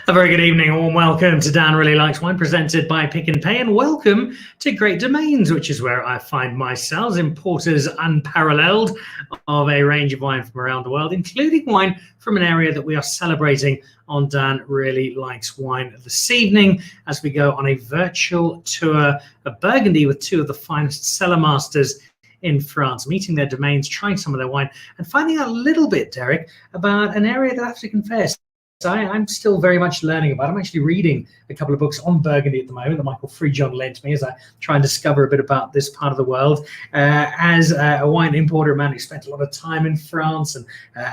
A very good evening, a warm welcome to Dan Really Likes Wine, presented by Pick and Pay, and welcome to Great Domains, which is where I find myself, importers unparalleled of a range of wine from around the world, including wine from an area that we are celebrating on Dan Really Likes Wine this evening, as we go on a virtual tour of Burgundy with two of the finest cellar masters in France, meeting their domains, trying some of their wine, and finding out a little bit, Derek, about an area that I have to confess I'm still very much learning about. I'm actually reading a couple of books on Burgundy at the moment that Michael Freejohn lent me as I try and discover a bit about this part of the world. As a wine importer, a man who spent a lot of time in France and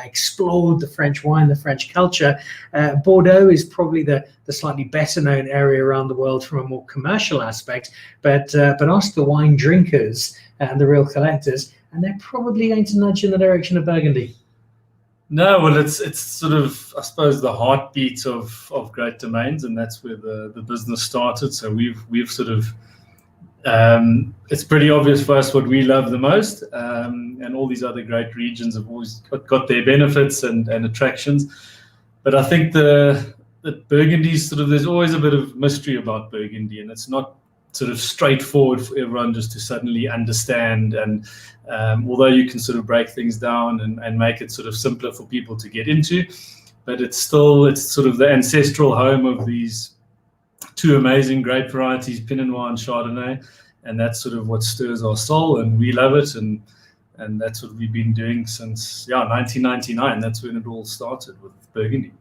explored the French wine, the French culture, Bordeaux is probably the slightly better known area around the world from a more commercial aspect. But ask the wine drinkers and the real collectors, and they're probably going to nudge in the direction of Burgundy. No, well, it's sort of, I suppose, the heartbeat of Great Domains, and that's where the business started. So we've sort of, it's pretty obvious for us what we love the most, and all these other great regions have always got their benefits and attractions. But I think that Burgundy sort of, there's always a bit of mystery about Burgundy, and it's not sort of straightforward for everyone just to suddenly understand. And although you can sort of break things down and make it sort of simpler for people to get into, but it's sort of the ancestral home of these two amazing grape varieties, Pinot Noir and Chardonnay, and that's sort of what stirs our soul, and we love it, and that's what we've been doing since 1999. That's when it all started with Burgundy.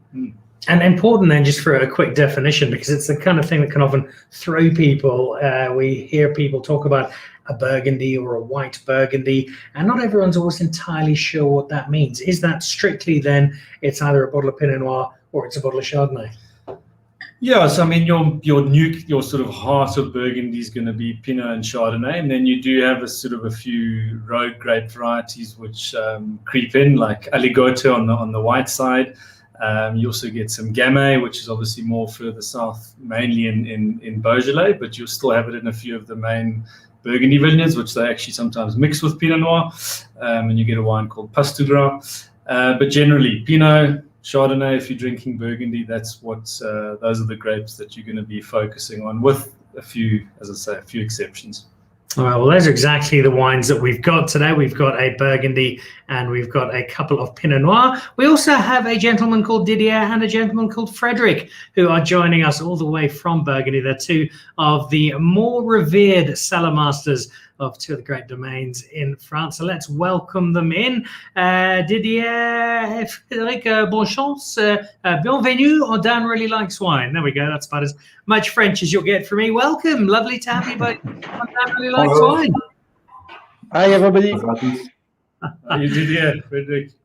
And important then, just for a quick definition, because it's the kind of thing that can often throw people. We hear people talk about a Burgundy or a white Burgundy, and not everyone's always entirely sure what that means. Is that strictly then it's either a bottle of Pinot Noir or it's a bottle of Chardonnay? Yeah, so I mean, your sort of heart of Burgundy is going to be Pinot and Chardonnay, and then you do have a few rogue grape varieties which creep in, like Aligoté on the white side. You also get some Gamay, which is obviously more further south, mainly in Beaujolais, but you'll still have it in a few of the main Burgundy vineyards, which they actually sometimes mix with Pinot Noir, and you get a wine called Pastougras. But generally, Pinot, Chardonnay, if you're drinking Burgundy, that's what those are the grapes that you're going to be focusing on, with a few, as I say, a few exceptions. All right, well, those are exactly the wines that we've got today. We've got a Burgundy and we've got a couple of Pinot Noir. We also have a gentleman called Didier and a gentleman called Frédéric, who are joining us all the way from Burgundy. They're two of the more revered cellar masters of two of the great domains in France. So let's welcome them in. Didier, Frédéric, bonne chance. Bienvenue on Dan Really Likes Wine. There we go. That's about as much French as you'll get from me. Welcome. Lovely to have you both on Dan Really Likes Wine. Hi, everybody. Hi, Didier, Frédéric.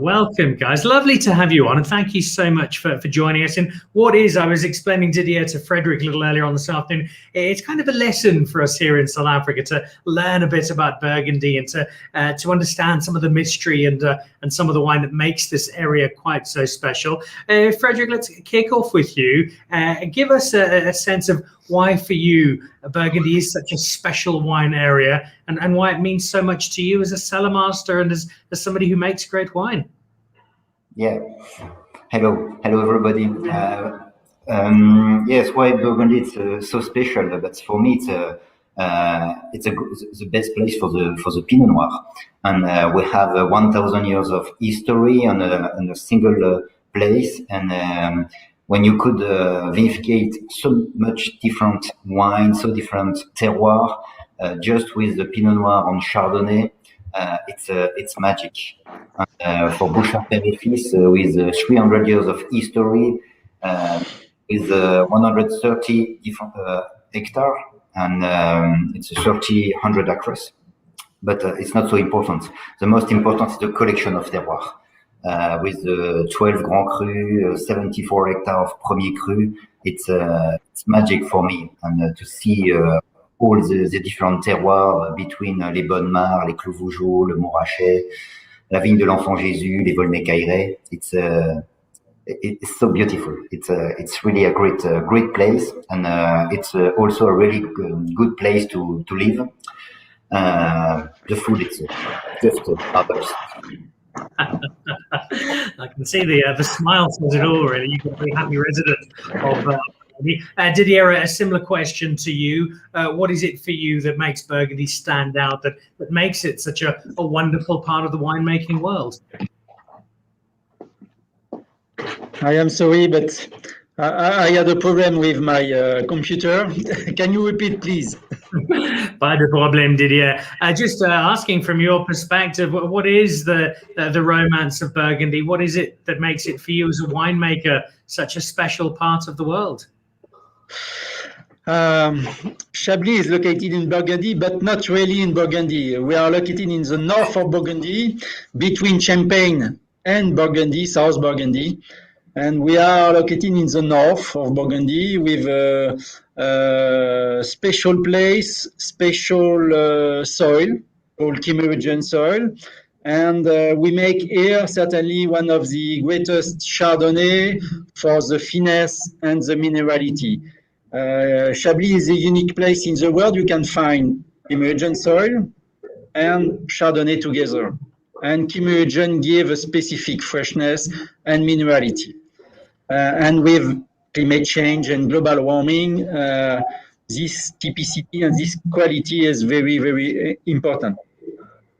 Welcome, guys. Lovely to have you on, and thank you so much for joining us in what is, I was explaining Didier to Frédéric a little earlier on this afternoon, it's kind of a lesson for us here in South Africa to learn a bit about Burgundy and to understand some of the mystery and some of the wine that makes this area quite so special. Frédéric, let's kick off with you. Give us a sense of why for you Burgundy is such a special wine area, and why it means so much to you as a cellar master and as somebody who makes great wine. Yeah. Hello everybody. Yes, why Burgundy it's so special? But for me, it's the best place for the Pinot Noir, and we have 1,000 years of history on a single place, and when you could vinificate so much different wine, so different terroir, just with the Pinot Noir on Chardonnay, it's magic. For Bouchard with 300 years of history, with 130 different hectares, and it's 100 acres. But it's not so important. The most important is the collection of terroir. With 12 Grand Cru, 74 hectares of Premier Cru, it's magic for me, and to see all the different terroirs between les Bonnes Mares, les Clos Vougeot, le Montrachet, la Vigne de l'Enfant Jésus, les Volnay-Cailleret. It's so beautiful. It's really a great place, and it's also a really good place to live. The food is just marvelous. I can see the smile says it all, really. You've got to be a happy resident of Burgundy. Didier, a similar question to you. What is it for you that makes Burgundy stand out, that makes it such a wonderful part of the winemaking world? I am sorry, but I had a problem with my computer. Can you repeat, please? Pas de problème, Didier. Just asking from your perspective, what is the romance of Burgundy? What is it that makes it for you as a winemaker such a special part of the world? Chablis is located in Burgundy, but not really in Burgundy. We are located in the north of Burgundy, between Champagne and Burgundy, South Burgundy. And we are located in the north of Burgundy with a special place, special soil called Kimmeridgian soil. And we make here certainly one of the greatest Chardonnay for the finesse and the minerality. Chablis is a unique place in the world. You can find Kimmeridgian soil and Chardonnay together. And Kimmeridgian give a specific freshness and minerality. And with climate change and global warming, this typicity and this quality is very, very important.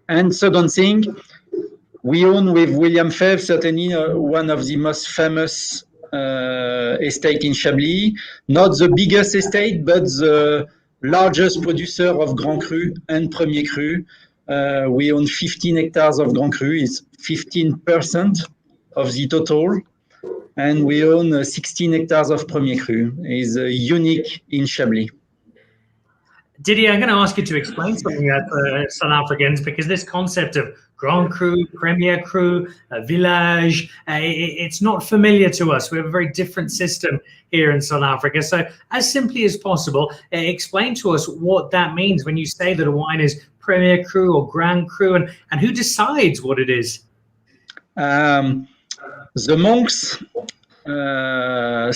And second thing, we own with William Fèvre certainly one of the most famous estate in Chablis, not the biggest estate, but the largest producer of Grand Cru and Premier Cru. We own 15 hectares of Grand Cru, it's 15% of the total. And we own 16 hectares of Premier Cru. It's unique in Chablis. Didier, I'm going to ask you to explain something to South Africans, because this concept of Grand Cru, Premier Cru, Village, it's not familiar to us. We have a very different system here in South Africa. So as simply as possible, explain to us what that means when you say that a wine is Premier Cru or Grand Cru, and who decides what it is? The monks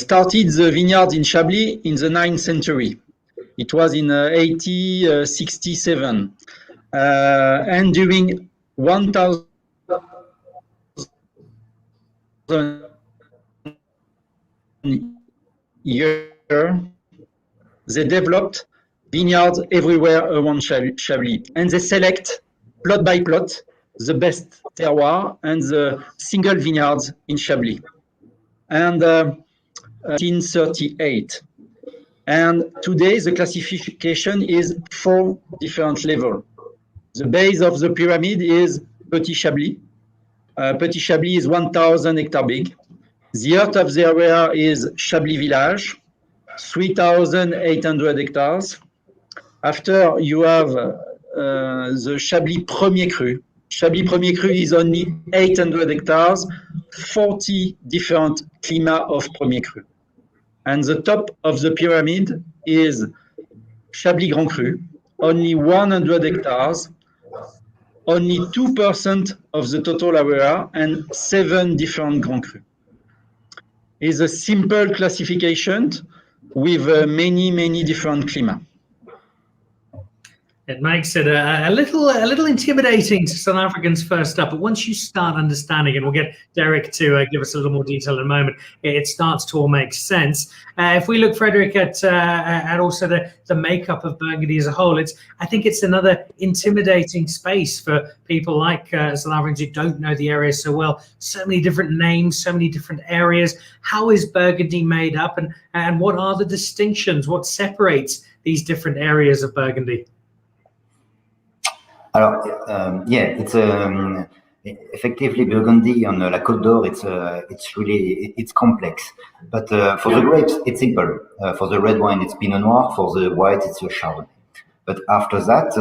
started the vineyard in Chablis in the 9th century. It was in 1867. And during 1,000 years, they developed vineyards everywhere around Chablis. And they select plot by plot the best terroir and the single vineyards in Chablis. And 1838. And today the classification is 4 different levels. The base of the pyramid is Petit Chablis. Petit Chablis is 1,000 hectares big. The heart of the area is Chablis Village, 3,800 hectares. After you have the Chablis Premier Cru. Chablis Premier Cru is only 800 hectares, 40 different climats of Premier Cru. And the top of the pyramid is Chablis Grand Cru, only 100 hectares, only 2% of the total area, and 7 different Grand Cru. It's a simple classification with many different climats. It makes it a little intimidating to South Africans first up, but once you start understanding, and we'll get Derek to give us a little more detail in a moment, it starts to all make sense. If we look, Frédéric, at also the makeup of Burgundy as a whole, I think it's another intimidating space for people like South Africans who don't know the area so well. So many different names, so many different areas. How is Burgundy made up, and what are the distinctions? What separates these different areas of Burgundy? Alors, yeah, it's effectively Burgundy on La Côte d'Or. It's complex, but for the grapes it's simple. For the red wine it's Pinot Noir. For the white it's a Chardonnay. But after that,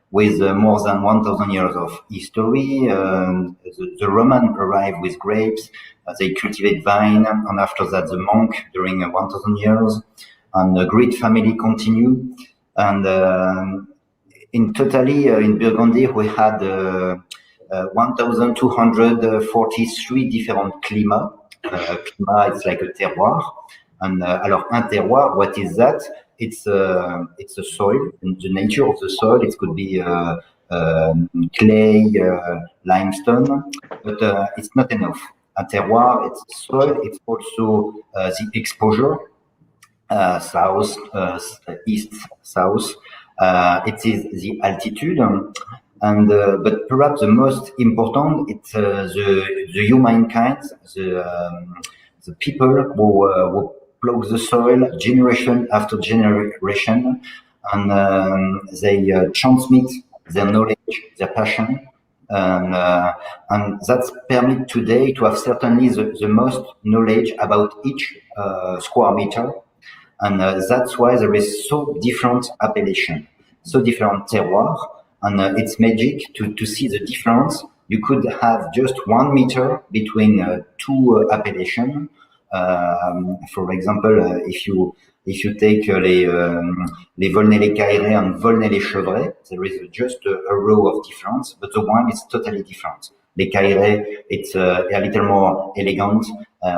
with more than 1,000 years of history, the Roman arrived with grapes. They cultivate vine, and after that the monk during 1,000 years, and the great family continue. And in totally in Burgundy, we had 1,243 different climats. Climat, it's like a terroir. And alors, un terroir, what is that? It's a soil, and the nature of the soil. It could be clay, limestone, but it's not enough. A terroir, it's soil, it's also the exposure, south, east, south. It is the altitude, and but perhaps the most important, it's the humankind, the people who plough the soil generation after generation, and they transmit their knowledge, their passion, and that's permit today to have certainly the most knowledge about each square meter, and that's why there is so different appellation, so different terroir, and it's magic to see the difference. You could have just 1 meter between two appellation. For example, if you take les Volnay-les-Cailleret and Volnay-les-Chevrais, there is just a row of difference, but the wine is totally different. Les Cailleret, it's a little more elegant,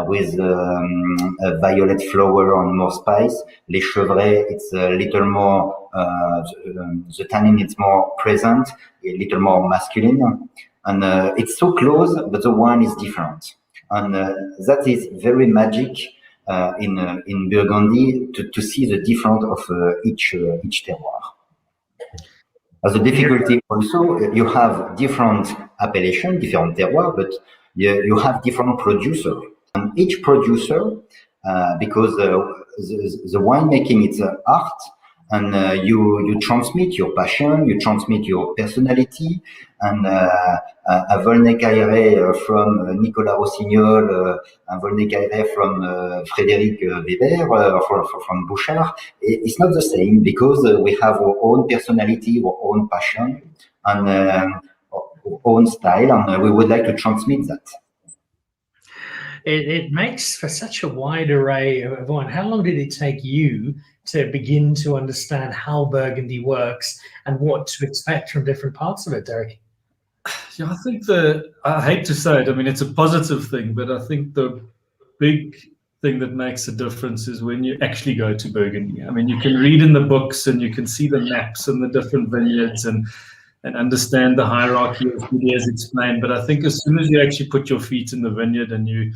with a violet flower and more spice. Les Chevrais, it's a little more, the tannin is more present, a little more masculine. And it's so close, but the wine is different. And that is very magic in Burgundy to see the difference of each terroir. As a difficulty also, you have different appellation, different terroir, but you have different producer. And each producer, because the winemaking, it's an art, and you transmit your passion, you transmit your personality, and a Volnay-Cailleret from Nicolas Rossignol, a Volnay-Cailleret from Frédéric Weber, from Bouchard, it's not the same, because we have our own personality, our own passion, and our own style, and we would like to transmit that. It makes for such a wide array of wine. How long did it take you to begin to understand how Burgundy works and what to expect from different parts of it, Derek? Yeah, I think I hate to say it, I mean, it's a positive thing, but I think the big thing that makes a difference is when you actually go to Burgundy. I mean, you can read in the books and you can see the maps and the different vineyards and understand the hierarchy as Didier has explained. But I think as soon as you actually put your feet in the vineyard and you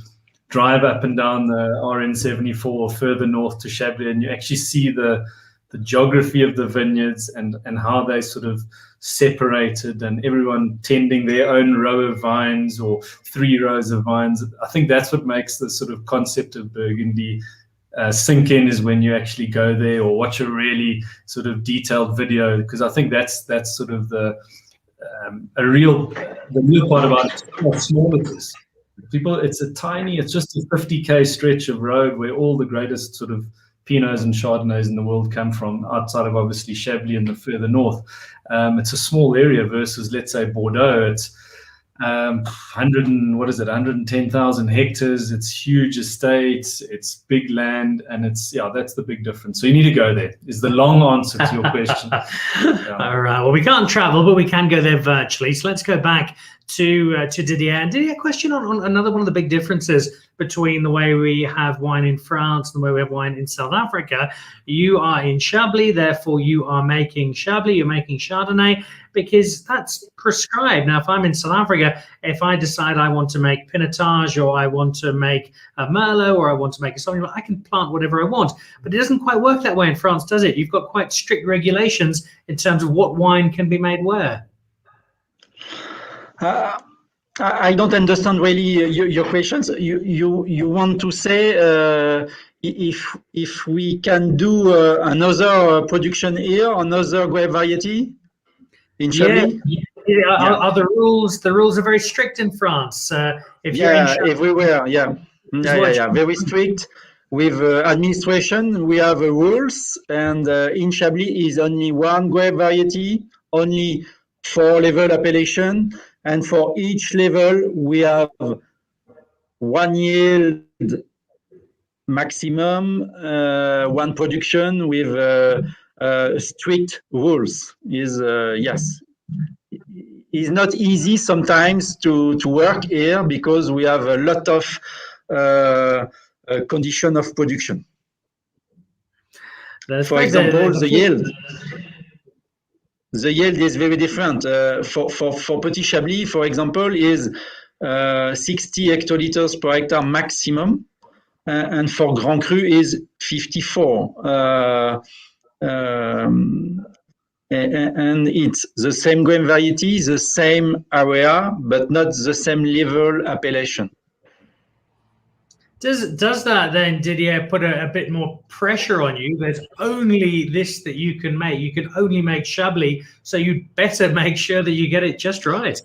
drive up and down the RN74 or further north to Chablis, and you actually see the geography of the vineyards and how they sort of separated, and everyone tending their own row of vines or 3 rows of vines. I think that's what makes the sort of concept of Burgundy sink in, is when you actually go there or watch a really sort of detailed video, because I think that's sort of the real part about it, how small it is. People, it's just a 50k stretch of road where all the greatest sort of Pinots and Chardonnays in the world come from, outside of obviously Chablis and the further north. It's a small area versus, let's say, Bordeaux. It's 110,000 hectares. It's huge estates. It's big land, and that's the big difference. So you need to go there. Is the long answer to your question. Yeah. All right. Well, we can't travel, but we can go there virtually. So let's go back to Didier. And Didier, a question on another one of the big differences between the way we have wine in France and the way we have wine in South Africa. You are in Chablis, therefore you are making Chablis, you're making Chardonnay, because that's prescribed. Now, if I'm in South Africa, if I decide I want to make Pinotage, or I want to make a Merlot, or I want to make a Sauvignon, I can plant whatever I want. But it doesn't quite work that way in France, does it? You've got quite strict regulations in terms of what wine can be made where. I don't understand really your questions. You want to say if we can do another production here, another grape variety in Chablis? Are the rules are very strict in France? If you're in Chablis, everywhere. Yeah, very strict with administration. We have rules, and in Chablis is only one grape variety, only 4 level appellation. And for each level, we have 1 yield maximum, 1 production with strict rules. Yes, it's not easy sometimes to work here because we have a lot of condition of production. For example, the yield. the yield is very different. For Petit Chablis, for example, is 60 hectoliters per hectare maximum, and for Grand Cru is 54. And it's the same grain variety, the same area, but not the same level appellation. Does that then, Didier, put a bit more pressure on you? There's only this that you can make. You can only make Chablis, so you'd better make sure that you get it just right.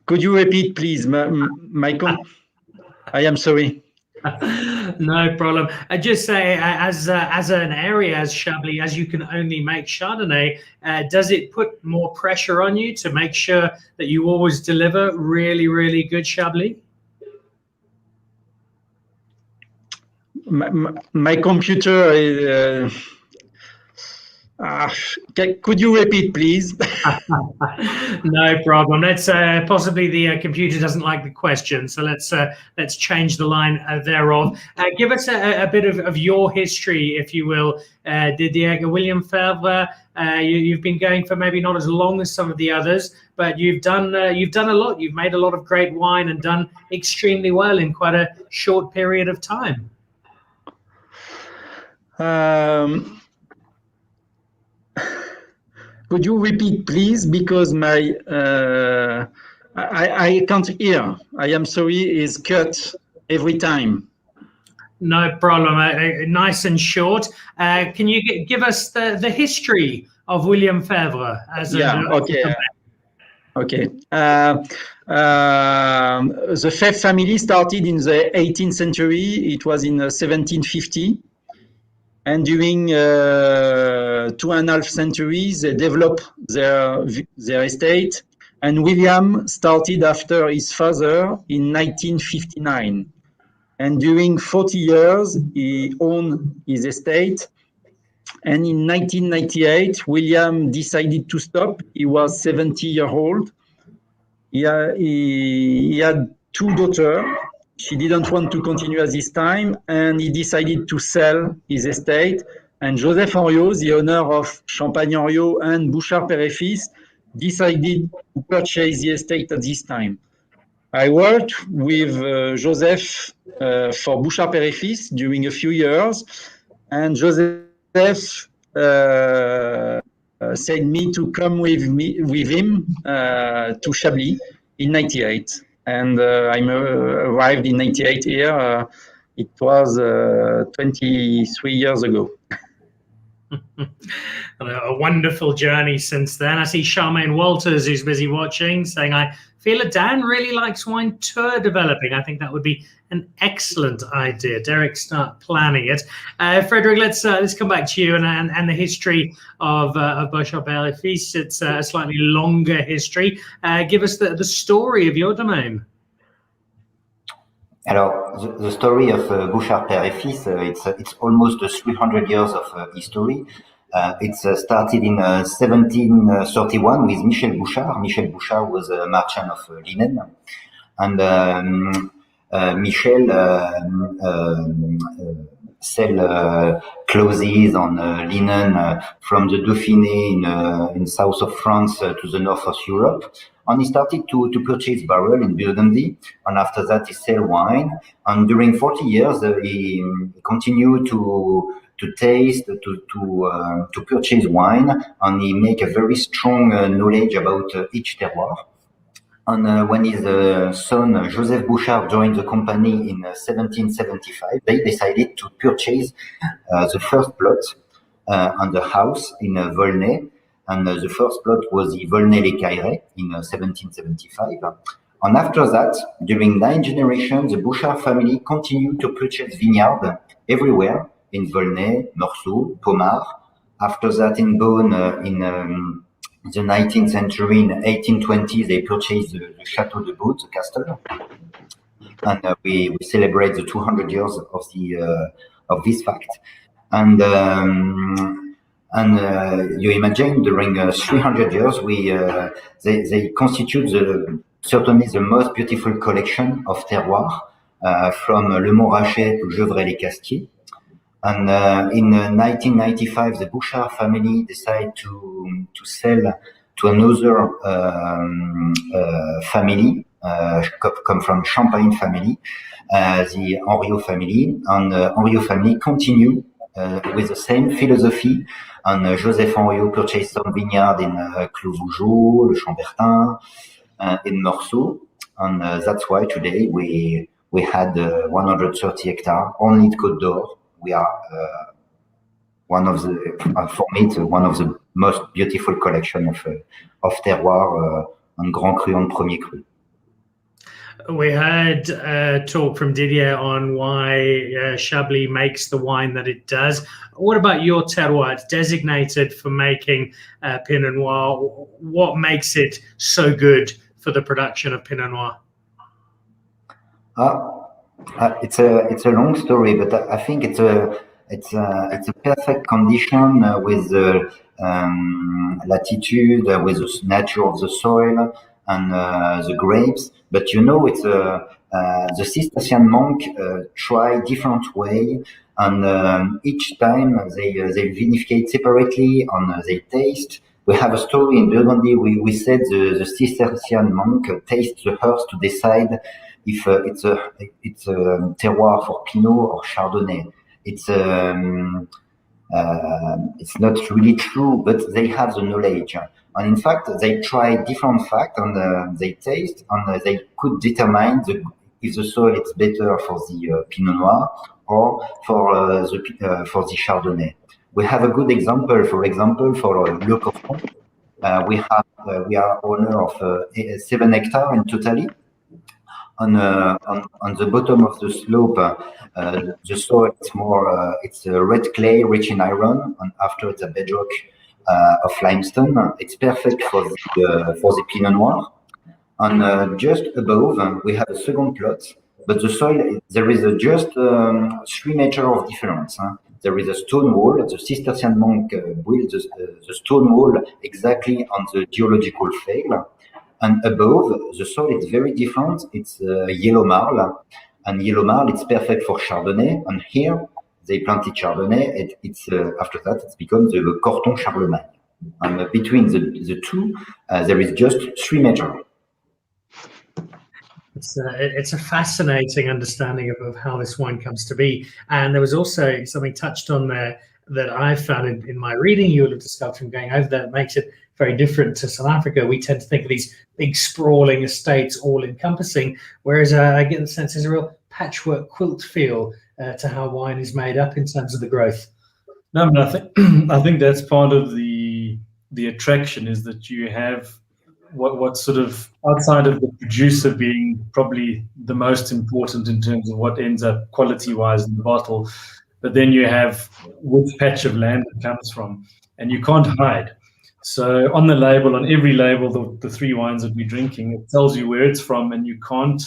Could you repeat, please, Michael? I am sorry. No problem. I just say, as an area, as Chablis, as you can only make Chardonnay, does it put more pressure on you to make sure that you always deliver really, really good Chablis? My computer is... could you repeat, please? No problem. Let's possibly the computer doesn't like the question, so let's change the line thereof. Give us a bit of your history, if you will, Didier. William Fèvre. You've been going for maybe not as long as some of the others, but you've done a lot. You've made a lot of great wine and done extremely well in quite a short period of time. Could you repeat, please? Because I can't hear. I am sorry, is cut every time. No problem. Nice and short. Can you give us the history of William Fèvre? Okay. The Fèvre family started in the 18th century. It was in 1750. And during 2.5 centuries, they developed their estate. And William started after his father in 1959. And during 40 years, he owned his estate. And in 1998, William decided to stop. He was 70 years old. He had 2 daughters. She didn't want to continue at this time, and he decided to sell his estate. And Joseph Henriot, the owner of Champagne Henriot and Bouchard, Père et Fils, decided to purchase the estate at this time. I worked with Joseph for Bouchard, Père et Fils during a few years, and Joseph said me to come with him to Chablis in 98. And I arrived in 98 here. It was 23 years ago. A wonderful journey since then. I see Charmaine Walters, who's busy watching, saying, I feel that Dan really likes wine tour developing. I think that would be an excellent idea. Derek, start planning it. Frédéric, let's come back to you and the history of Bouchard Père et Fils. It's a slightly longer history. Give us the story of your domain. Alors, the story of Bouchard Père et Fils, it's almost 300 years of history. It started in 1731 with Michel Bouchard. Michel Bouchard was a merchant of linen, and Michel sell clothes on linen from the Dauphiné in south of France to the north of Europe. And he started to purchase barrel in Burgundy, and after that he sell wine. And during 40 years he continued to taste, to purchase wine, and he make a very strong knowledge about each terroir. And when his son Joseph Bouchard joined the company in 1775, they decided to purchase the first plot on the house in Volnay. And the first plot was the Volnay-les-Cailleret in 1775. And after that, during 9 generations, the Bouchard family continued to purchase vineyard everywhere in Volnay, Meursault, Pommard. After that, in Beaune, in the 19th century, in 1820s, they purchased the Château de Beaune, the castle. And we celebrate the 200 years of this fact. And you imagine during 300 years, they constitute certainly the most beautiful collection of terroir from Le Montrachet to Gevrey-les-Castiers. And in 1995, the Bouchard family decided to sell to another family, come from Champagne family, the Henriot family. And Henriot family continue with the same philosophy. And Joseph Henriot purchased some vineyard in Clos-Vougeot, Le Chambertin, in Morceau. And that's why today we had 130 hectares only at Côte d'Or. We are one of the, for me, it's one of the most beautiful collection of terroir en Grand Cru, en Premier Cru. We heard talk from Didier on why Chablis makes the wine that it does. What about your terroir? It's designated for making Pinot Noir. What makes it so good for the production of Pinot Noir? It's a long story, but I think it's a perfect condition with the latitude, with the nature of the soil and the grapes. But you know, it's the Cistercian monk try different way, and each time they vinificate separately and they taste. We have a story in Burgundy. We said the Cistercian monk tastes the herbs to decide if it's a terroir for Pinot or Chardonnay. It's not really true, but they have the knowledge. And in fact, they try different facts and they taste, and they could determine if the soil is better for the Pinot Noir or for the Chardonnay. We have a good example, for example, for Le Coffon. We are owner of 7 hectares in totally. On the bottom of the slope, the soil is more, it's a red clay rich in iron, and after it's a bedrock of limestone. It's perfect for the Pinot Noir. And just above, we have a second plot, but the soil, there is just 3 meters of difference. There is a stone wall. The Cistercian monk built the stone wall exactly on the geological fail. And above, the soil is very different. It's yellow marl, and yellow marl, it's perfect for Chardonnay. And here, they planted Chardonnay. It's after that, it's become the Corton Charlemagne. And between the two, there is just 3 meters. It's a fascinating understanding of how this wine comes to be. And there was also something touched on there that I found in my reading. You would have discovered from going over there that makes it very different to South Africa. We tend to think of these big sprawling estates, all encompassing, whereas I get the sense there's a real patchwork quilt feel to how wine is made up in terms of the growth. No, but I think that's part of the attraction, is that you have what sort of, outside of the producer being probably the most important in terms of what ends up quality-wise in the bottle, but then you have which patch of land it comes from, and you can't hide. So on the label, on every label, the 3 wines that we're drinking, it tells you where it's from, and you can't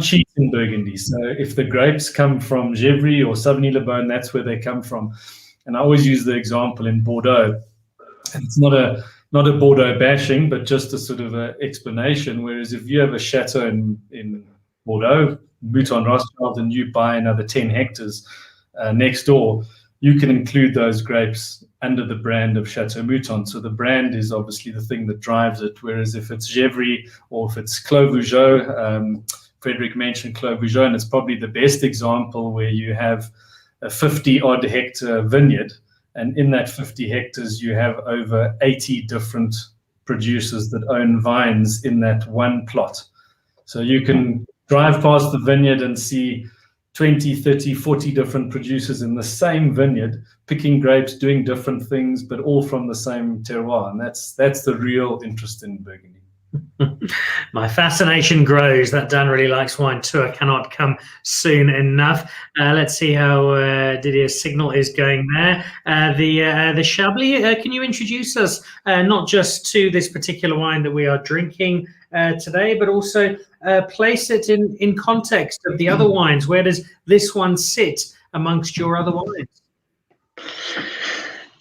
cheat in Burgundy. So if the grapes come from Gevry or Sauvigny-le-Beaune, that's where they come from. And I always use the example in Bordeaux, and it's not a Bordeaux bashing, but just a sort of a explanation. Whereas if you have a chateau in Bordeaux, Mouton Rothschild, and you buy another 10 hectares next door, you can include those grapes under the brand of Chateau Mouton. So the brand is obviously the thing that drives it. Whereas if it's Gevry or if it's Clos Vougeot, Frédéric mentioned Clos Vougeot, and it's probably the best example where you have a 50-odd hectare vineyard, and in that 50 hectares, you have over 80 different producers that own vines in that one plot. So you can drive past the vineyard and see 20, 30, 40 different producers in the same vineyard, picking grapes, doing different things, but all from the same terroir. And that's the real interest in Burgundy. My fascination grows. That Dan Really Likes Wine tour cannot come soon enough. Let's see how Didier's signal is going there. The Chablis, can you introduce us not just to this particular wine that we are drinking today, but also place it in context of the other wines? Where does this one sit amongst your other wines?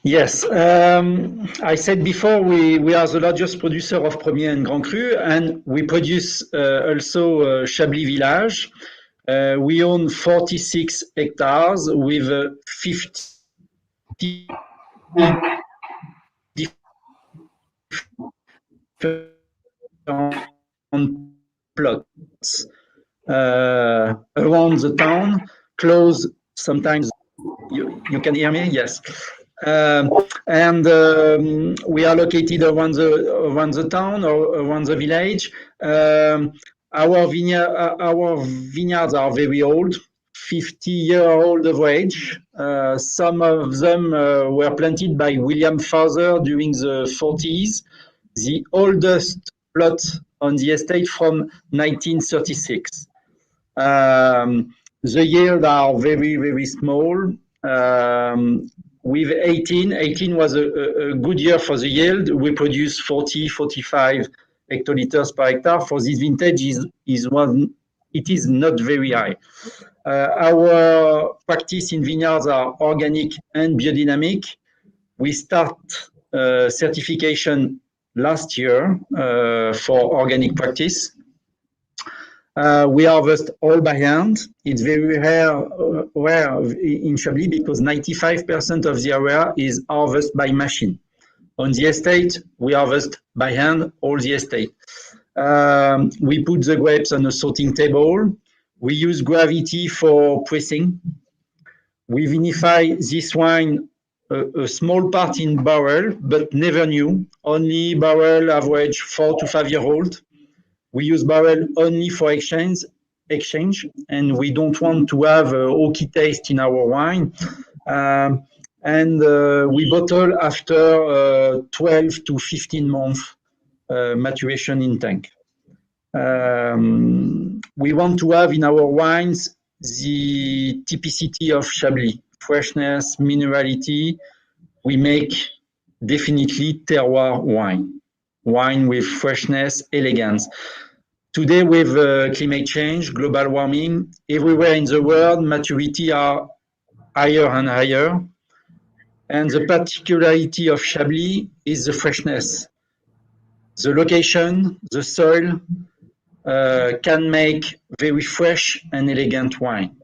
Yes, I said before we are the largest producer of Premier and Grand Cru, and we produce also Chablis Village. We own 46 hectares with 50 different plots around the town, close sometimes. You can hear me? Yes. And we are located around the town or around the village. Our vineyards are very old, 50-year-old average. Some of them were planted by William Fèvre during the 40s. The oldest plot on the estate from 1936. The yield are very, very small. With 18 was a good year for the yield. We produce 40-45 hectoliters per hectare. For this vintage, it is not very high. Our practice in vineyards are organic and biodynamic. We start certification last year for organic practice. We harvest all by hand. It's very rare in Chablis because 95% of the area is harvested by machine. On the estate, we harvest by hand all the estate. We put the grapes on a sorting table. We use gravity for pressing. We vinify this wine a small part in barrel, but never new. Only barrel average 4 to 5 year old. We use barrel only for exchange, and we don't want to have a oaky taste in our wine. We bottle after 12 to 15 months maturation in tank. We want to have in our wines the typicity of Chablis, freshness, minerality. We make definitely terroir wine with freshness, elegance. Today, with climate change, global warming, everywhere in the world, maturity are higher and higher. And the particularity of Chablis is the freshness. The location, the soil can make very fresh and elegant wine.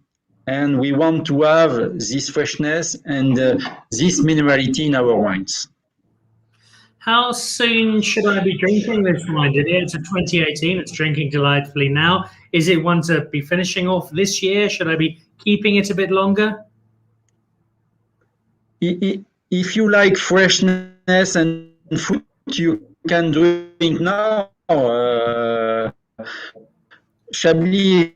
And we want to have this freshness and this minerality in our wines. How soon should I be drinking this wine, Didier? It's a 2018. It's drinking delightfully now. Is it one to be finishing off this year? Should I be keeping it a bit longer? If you like freshness and fruit, you can drink now. Chablis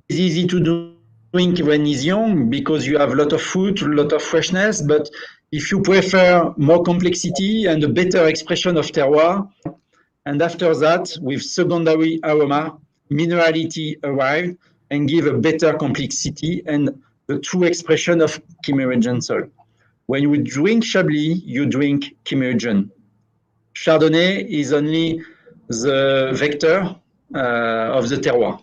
is easy to drink when it's young because you have a lot of fruit, a lot of freshness, but if you prefer more complexity and a better expression of terroir, and after that, with secondary aroma, minerality arrive and give a better complexity and the true expression of Kimmeridgen soil. When you drink Chablis, you drink Kimmeridgen. Chardonnay is only the vector of the terroir.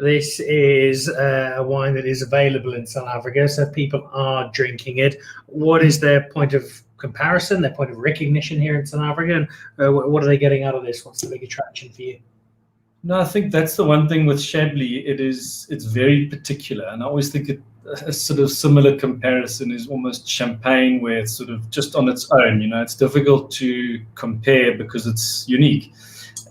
This is a wine that is available in South Africa, so people are drinking it. What is their point of comparison, their point of recognition here in South Africa, and what are they getting out of this? What's the big attraction for you? No, I think that's the one thing with Chablis. It's very particular, and I always think a sort of similar comparison is almost champagne, where it's sort of just on its own. It's difficult to compare because it's unique.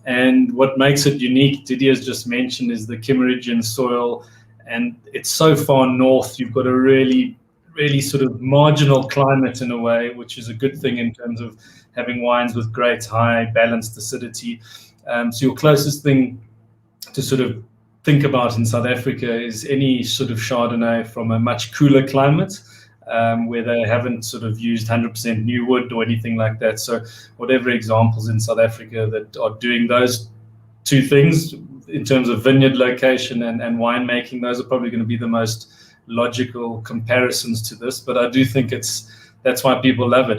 And what makes it unique, Didier's just mentioned, is the Kimmeridgen soil, and it's so far north. You've got a really, really sort of marginal climate in a way, which is a good thing in terms of having wines with great high balanced acidity. So your closest thing to sort of think about in South Africa is any sort of Chardonnay from a much cooler climate, where they haven't sort of used 100% new wood or anything like that. So whatever examples in South Africa that are doing those two things in terms of vineyard location and winemaking, those are probably going to be the most logical comparisons to this. But I do think that's why people love it.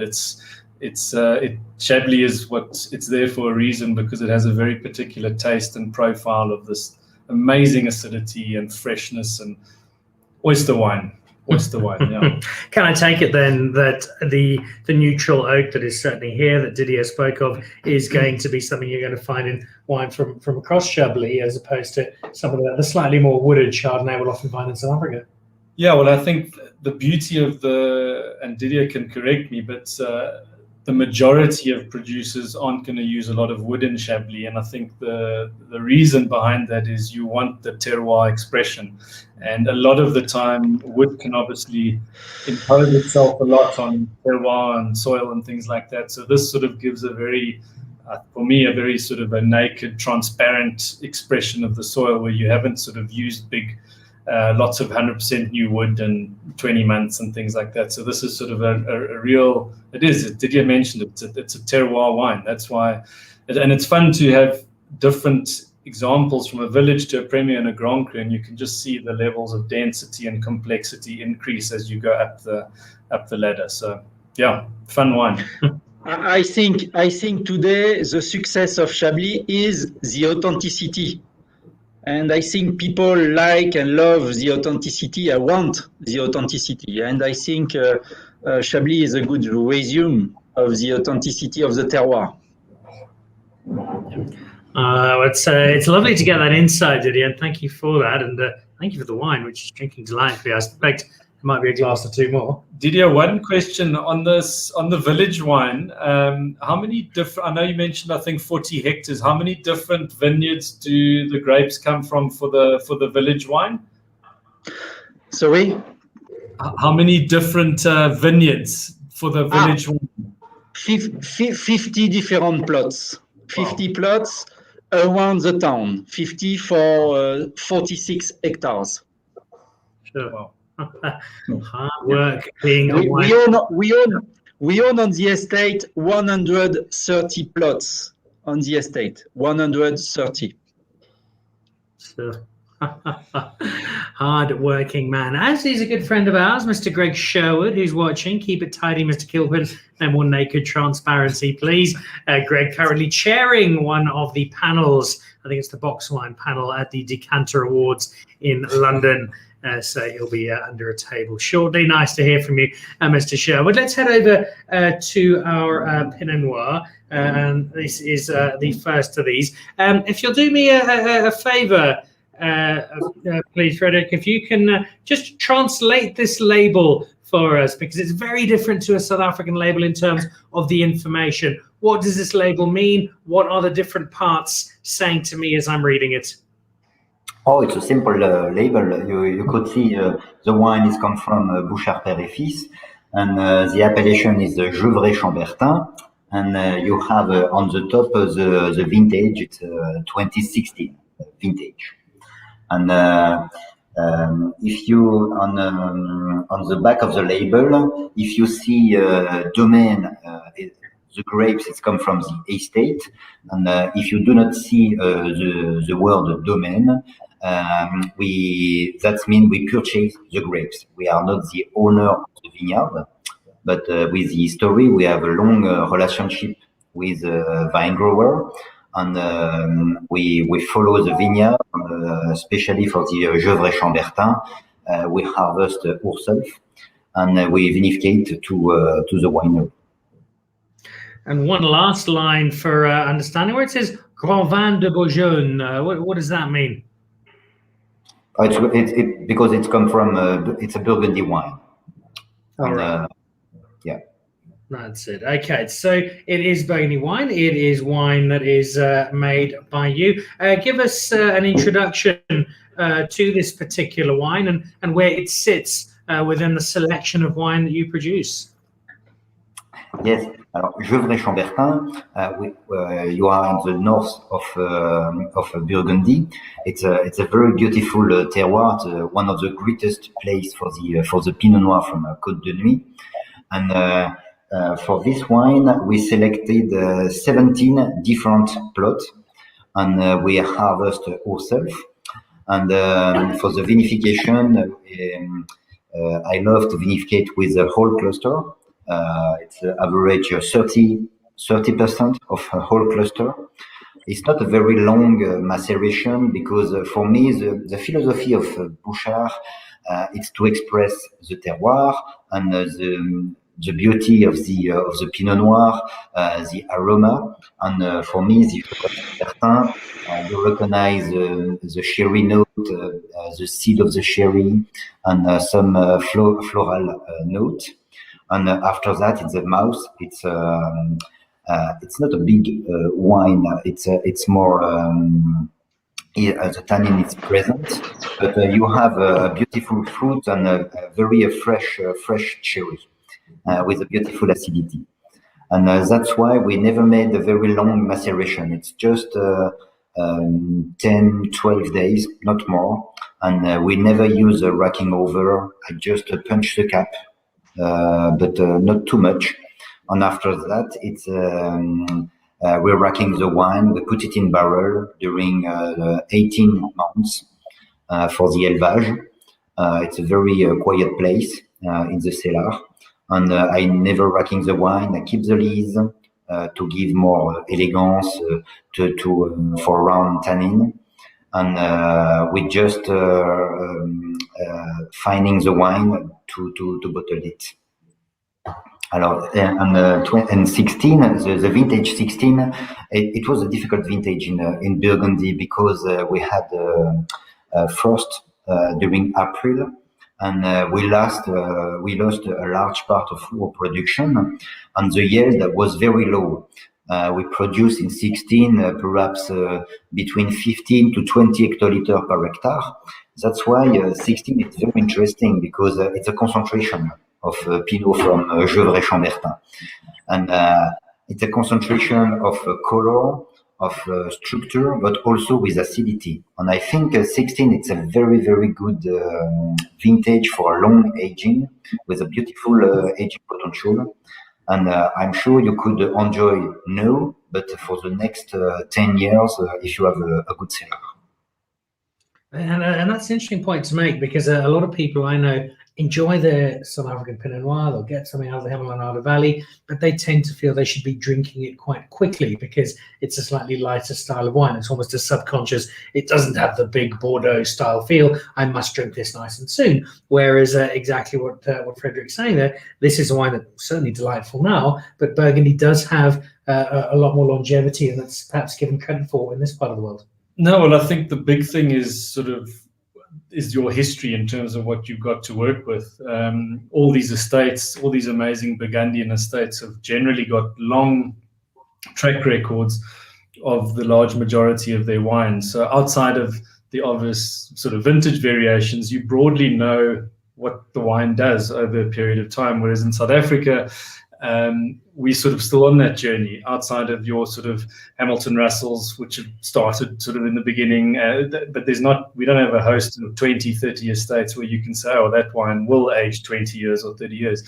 Chablis is it's there for a reason, because it has a very particular taste and profile of this amazing acidity and freshness and oyster wine. oyster wine. Yeah. Can I take it then that the neutral oak that is certainly here that Didier spoke of is going to be something you're going to find in wine from across Chablis, as opposed to some of the slightly more wooded Chardonnay we'll often find in South Africa? Yeah, well, I think the beauty of and Didier can correct me, but the majority of producers aren't going to use a lot of wood in Chablis, and I think the reason behind that is you want the terroir expression, and a lot of the time wood can obviously impose itself a lot on terroir and soil and things like that. So this sort of gives a very, for me, a very sort of a naked, transparent expression of the soil, where you haven't sort of used big lots of 100% new wood and 20 months and things like that. So this is sort of a real, Didier mentioned it, it's a terroir wine. That's why, and it's fun to have different examples from a village to a Premier and a Grand Cru, and you can just see the levels of density and complexity increase as you go up the ladder. So yeah, fun wine. I think today the success of Chablis is the authenticity. And I think people like and love the authenticity. I want the authenticity. And I think Chablis is a good resume of the authenticity of the terroir. It's lovely to get that insight, Didier, and thank you for that. And thank you for the wine, which is drinking delightfully. I suspect there might be a glass or two more. Didier, one question on the village wine. How many different, I know you mentioned, I think 40 hectares. How many different vineyards do the grapes come from for the village wine? Sorry? How many different vineyards for the village wine? 50 different plots. 50 plots around the town. 50 for 46 hectares. Sure. Wow. Hard work being a we own on the estate 130 plots on the estate. 130. So hard working man, as he's a good friend of ours, Mr. Greg Sherwood, who's watching. Keep it tidy, Mr. Kilpin, and more naked transparency, please. Greg currently chairing one of the panels. I think it's the box wine panel at the Decanter Awards in London. So he'll be under a table shortly. Nice to hear from you, Mr. Sherwood. Let's head over to our Pinot Noir. And this is the first of these. If you'll do me a favour, please, Frédéric, if you can just translate this label for us, because it's very different to a South African label in terms of the information. What does this label mean? What are the different parts saying to me as I'm reading it? Oh, it's a simple label. You could see the wine is come from Bouchard, Père et Fils, and the appellation is Gevrey Chambertin, and you have on the top the vintage. It's 2016 vintage, and if you on the back of the label, if you see Domaine, the grapes, it's come from the estate, and if you do not see the word Domaine, that means we purchase the grapes. We are not the owner of the vineyard, but with the history, we have a long relationship with the vine grower, and we follow the vineyard, especially for the Gevrey Chambertin. We harvest ourselves, and we vinificate to the winery. And one last line for understanding, where it says Grand Vin de Bourgogne. What does that mean? It's because it's come from it's a Burgundy wine. All right. Yeah. That's it. Okay, so it is Burgundy wine. It is wine that is made by you. Give us an introduction to this particular wine and where it sits within the selection of wine that you produce. Yes. Alors, Gevrey Chambertin, you are in the north of Burgundy. It's a very beautiful terroir. It's one of the greatest place for the Pinot Noir from Côte de Nuit. And for this wine, we selected 17 different plots, and we harvest ourselves. And for the vinification, I love to vinificate with a whole cluster. It's average 30% of a whole cluster. It's not a very long maceration, because for me, the philosophy of Bouchard, it's to express the terroir and the beauty of the Pinot Noir, the aroma, and for me, the Chambertin, you recognize the sherry note, the seed of the sherry, and some floral note. And after that, it's the mouth. It's not a big wine. It's more the tannin is present, but you have a beautiful fruit and a very fresh cherry with a beautiful acidity. And that's why we never made a very long maceration. It's just 10, 12 days, not more. And we never use a racking over. I just punch the cap, but not too much. And after that, it's we're racking the wine. We put it in barrel during 18 months for the élevage. It's a very quiet place in the cellar. And I never racking the wine. I keep the lees to give more elegance for round tannin. And we just finding the wine to bottle it. Alors, and 16, the vintage 16, it was a difficult vintage in Burgundy because we had frost during April. And we lost a large part of our production, and the yield was very low. We produced in 16 perhaps between 15 to 20 hectoliters per hectare. That's why 16 is very interesting because it's a concentration of Pinot from Gevrey Chambertin, and it's a concentration of color, of structure, but also with acidity. And I think 16, it's a very, very good vintage for long aging with a beautiful aging potential. And I'm sure you could enjoy now, but for the next 10 years, if you have a good cellar. And that's an interesting point to make, because a lot of people I know enjoy the South African Pinot Noir. They'll get something out of the Hamel Valley, but they tend to feel they should be drinking it quite quickly because it's a slightly lighter style of wine. It's almost a subconscious. It doesn't have the big Bordeaux style feel. I must drink this nice and soon. Whereas exactly what Frédéric's saying there, this is a wine that's certainly delightful now, but Burgundy does have a lot more longevity, and that's perhaps given credit for in this part of the world. No, well, I think the big thing is is your history in terms of what you've got to work with. All these estates, all these amazing Burgundian estates have generally got long track records of the large majority of their wines. So outside of the obvious sort of vintage variations, you broadly know what the wine does over a period of time. Whereas in South Africa, we're sort of still on that journey outside of your sort of Hamilton Russells, which have started sort of in the beginning, but we don't have a host of 20, 30 estates where you can say, oh, that wine will age 20 years or 30 years.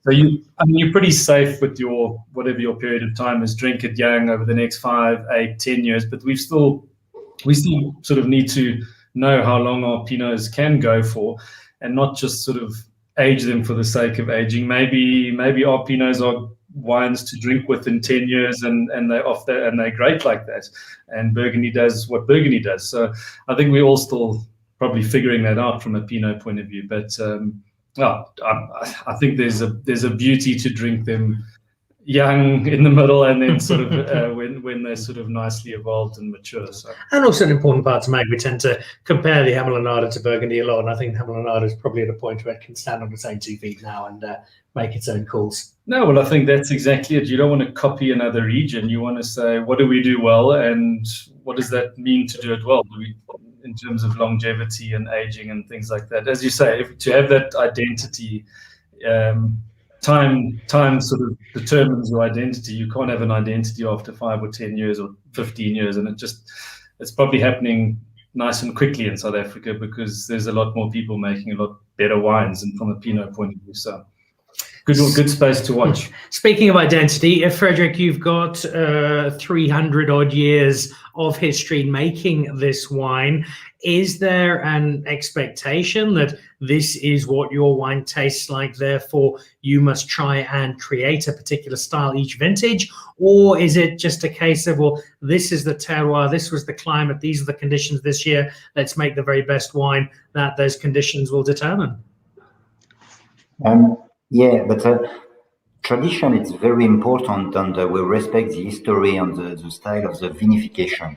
So you're pretty safe with your, whatever your period of time is, drink it young over the next 5, 8, 10 years, but we still sort of need to know how long our Pinots can go for and not just sort of age them for the sake of aging. Maybe our Pinots are wines to drink with in 10 years and they're off there and they're great like that. And Burgundy does what Burgundy does. So I think we're all still probably figuring that out from a Pinot point of view. But I think there's a beauty to drink them young, in the middle, and then sort of when they're sort of nicely evolved and mature. So. And also an important part to make, we tend to compare the Hamel to Burgundy a lot, and I think Hamel is probably at a point where it can stand on its own 2 feet now and make its own calls. No, well, I think that's exactly it. You don't want to copy another region. You want to say, what do we do well, and what does that mean to do it well? In terms of longevity and aging and things like that. As you say, to have that identity, time sort of determines your identity. You can't have an identity after 5 or 10 years or 15 years, and it's probably happening nice and quickly in South Africa because there's a lot more people making a lot better wines, and from a Pinot point of view. So good space to watch. Speaking of identity, Frédéric, you've got 300 odd years of history making this wine. Is there an expectation that this is what your wine tastes like, therefore you must try and create a particular style each vintage? Or is it just a case of, well, this is the terroir, this was the climate, these are the conditions this year, let's make the very best wine that those conditions will determine? Yeah, but tradition is very important, and we respect the history and the style of the vinification.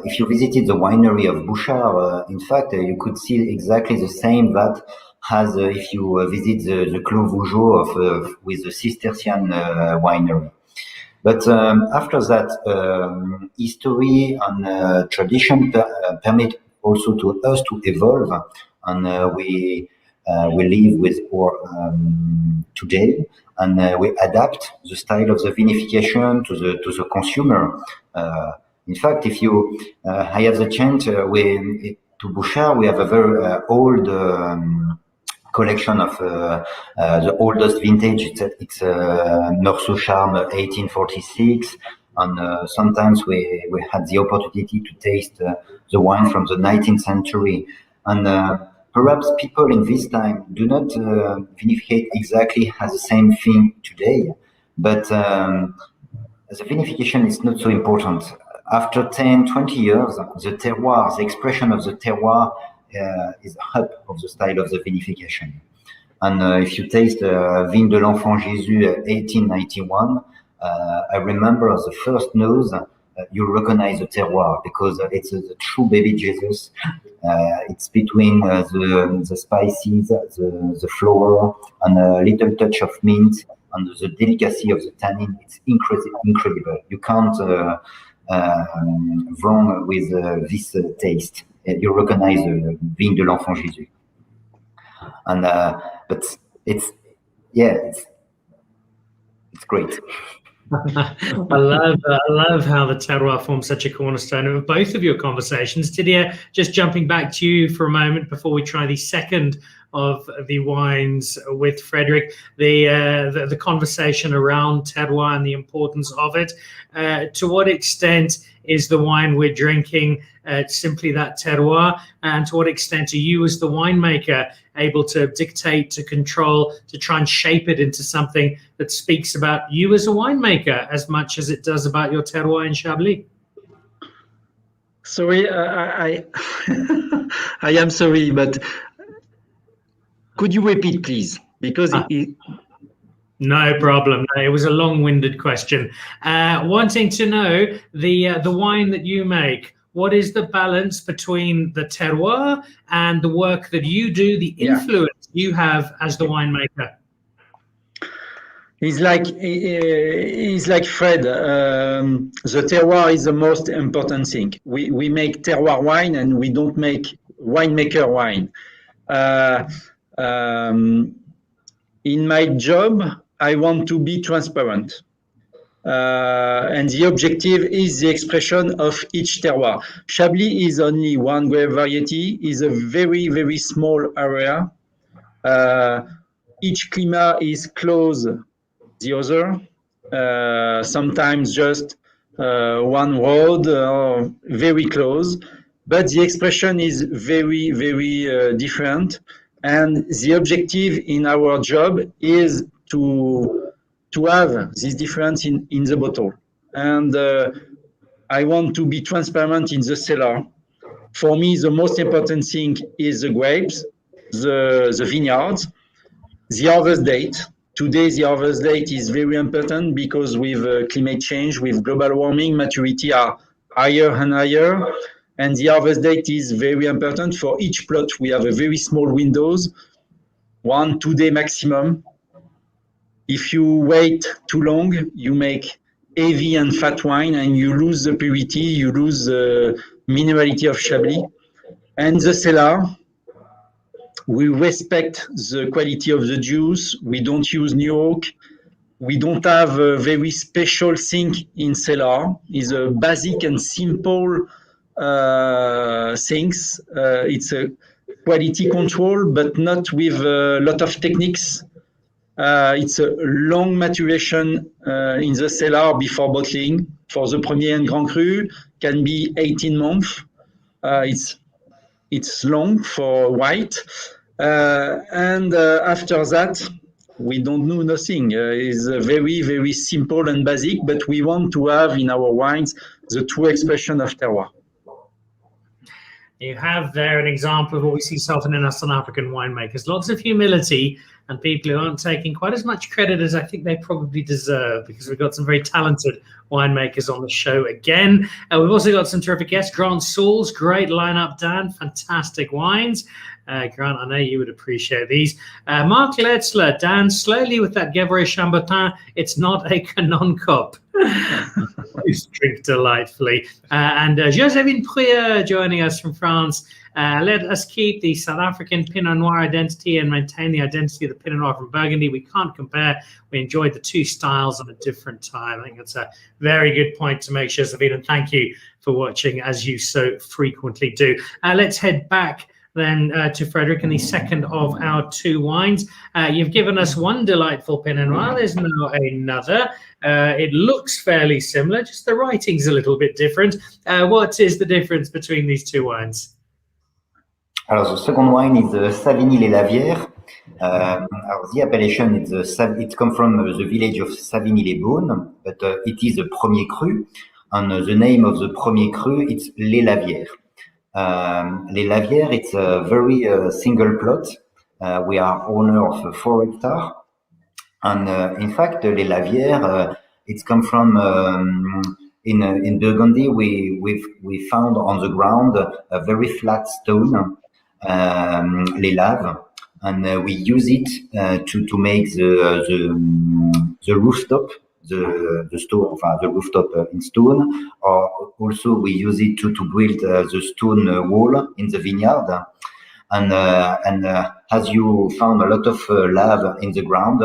If you visited the winery of Bouchard, in fact, you could see exactly the same that as if you visit the Clos Vougeot with the Cistercian winery. But after that, history and tradition permit also to us to evolve, and we live with our today, and we adapt the style of the vinification to the consumer. In fact, if you, I have the chance to Bouchard, we have a very old collection of the oldest vintage. It's Meursault Charme 1846, and sometimes we had the opportunity to taste the wine from the 19th century. And perhaps people in this time do not vinificate exactly as the same thing today, but the vinification is not so important. After 10, 20 years, the terroir, the expression of the terroir is the hub of the style of the vinification. And if you taste Vigne de l'Enfant Jésus 1891, I remember the first nose, you recognize the terroir because it's the true baby Jesus. It's between the spices, the flower, and a little touch of mint, and the delicacy of the tannin. It's incredible. You can't wrong with this taste. You recognize Vigne de l'Enfant Jésus. And but it's great. I love how the terroir forms such a cornerstone of both of your conversations. Didier, just jumping back to you for a moment before we try the second of the wines with Frédéric, the conversation around terroir and the importance of it. To what extent is the wine we're drinking simply that terroir, and to what extent are you as the winemaker able to dictate, to control, to try and shape it into something that speaks about you as a winemaker as much as it does about your terroir in Chablis? Sorry, I am sorry, but could you repeat, please? Because no problem. It was a long-winded question. Wanting to know the wine that you make, what is the balance between the terroir and the work that you do, the influence you have as the winemaker? He's like Fred. The terroir is the most important thing. We make terroir wine and we don't make winemaker wine. In my job, I want to be transparent. And the objective is the expression of each terroir. Chablis is only one grape variety, is a very, very small area. Each climat is close the other, sometimes just one road or very close, but the expression is very, very different. And the objective in our job is to have this difference in the bottle. And I want to be transparent in the cellar. For me, the most important thing is the grapes, the vineyards, the harvest date. Today, the harvest date is very important because with climate change, with global warming, maturity are higher and higher. And the harvest date is very important. For each plot, we have a very small windows, 1-2 day maximum. If you wait too long, you make heavy and fat wine and you lose the purity, you lose the minerality of Chablis. And the cellar, we respect the quality of the juice. We don't use new oak. We don't have a very special thing in cellar. It's a basic and simple things. It's a quality control, but not with a lot of techniques. It's a long maturation in the cellar before bottling. For the Premier and Grand Cru, can be 18 months. It's long for white. And after that, we don't know nothing. It's very, very simple and basic, but we want to have in our wines the true expression of terroir. You have there an example of what we see so often in us South African winemakers. Lots of humility and people who aren't taking quite as much credit as I think they probably deserve, because we've got some very talented winemakers on the show again. We've also got some terrific guests. Grant Sauls, great lineup, Dan, fantastic wines. Grant, I know you would appreciate these. Mark Letzler, Dan, slowly with that Gevrey Chambertin, it's not a Canon Cop. Drink delightfully. And Joséphine Prieur joining us from France. Let us keep the South African Pinot Noir identity and maintain the identity of the Pinot Noir from Burgundy. We can't compare. We enjoyed the two styles at a different time. I think that's a very good point to make, Joséphine, and thank you for watching as you so frequently do. Let's head back then to Frédéric and the second of our two wines. You've given us one delightful Pinot Noir. There's now another. It looks fairly similar, just the writing's a little bit different. What is the difference between these two wines? Alors, the second wine is Savigny-les-Lavières. The appellation it comes from the village of Savigny-les-Beaunes, but it is a Premier Cru, and the name of the Premier Cru it's Les Lavières. Les Lavières, it's a very single plot. We are owner of 4 hectares, and in fact, Les Lavières, it's come from in Burgundy. We found on the ground a very flat stone, les laves, and we use it to make the rooftop. The stone, the rooftop in stone, or also we use it to build the stone wall in the vineyard. And as you found a lot of lave in the ground,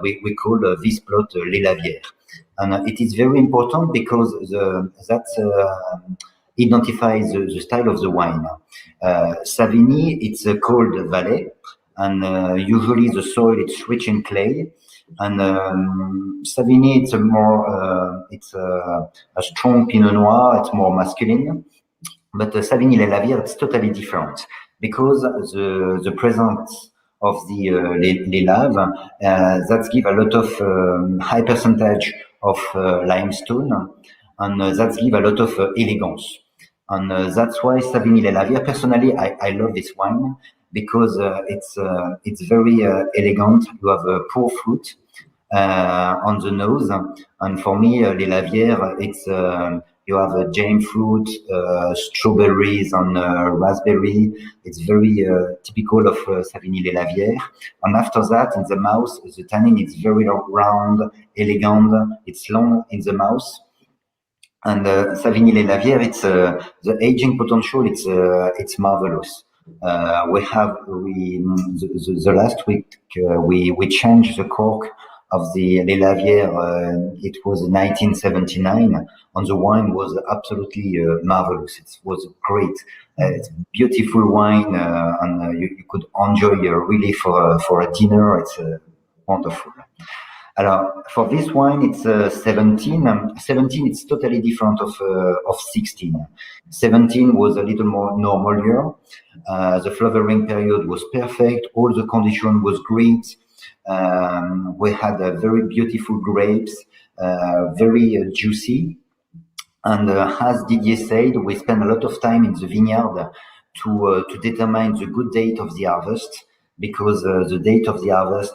we call this plot Les Lavières. And it is very important because that identifies the style of the wine. Savigny, it's a cold valley, and usually the soil it's rich in clay. And Savigny, it's a strong Pinot Noir. It's more masculine, but Savigny-les-Lavières, it's totally different because the presence of the les laves that give a lot of high percentage of limestone, and that give a lot of elegance. And that's why Savigny-les-Lavières, personally, I love this wine because it's very elegant. You have a poor fruit on the nose, and for me, Les Lavières, it's you have a jam fruit, strawberries, and raspberry. It's very typical of Savigny-les-Lavières. And after that, in the mouth, the tannin is very round, elegant. It's long in the mouth. And Savigny-les-Lavières, it's the aging potential. It's marvelous. The last week we changed the cork of the Les Lavières. It was 1979, and the wine was absolutely marvelous. It was great. It's beautiful wine, and you could enjoy really for a dinner. It's wonderful. For this wine, it's 17. 17, it's totally different of 16. 17 was a little more normal year. The flowering period was perfect. All the condition was great. We had very beautiful grapes, very juicy. And as Didier said, we spent a lot of time in the vineyard to determine the good date of the harvest, because the date of the harvest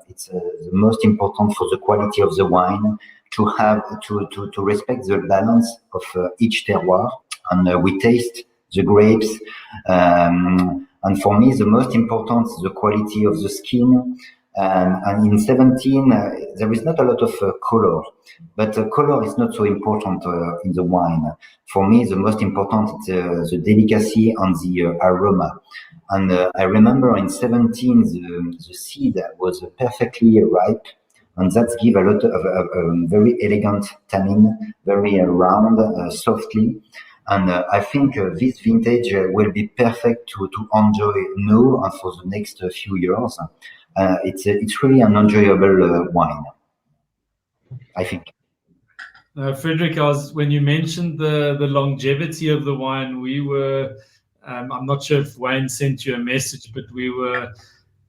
it's the most important for the quality of the wine, to have to respect the balance of each terroir. And we taste the grapes, and for me the most important is the quality of the skin. And in 17 there is not a lot of color, but color is not so important in the wine. For me the most important is the delicacy and the aroma. And I remember in 17 the seed was perfectly ripe, and that give a lot of very elegant tannin, very round, softly. And I think this vintage will be perfect to enjoy now and for the next few years. it's really an enjoyable wine, I think. Frédéric, when you mentioned the longevity of the wine, we were, I'm not sure if Wayne sent you a message, but we were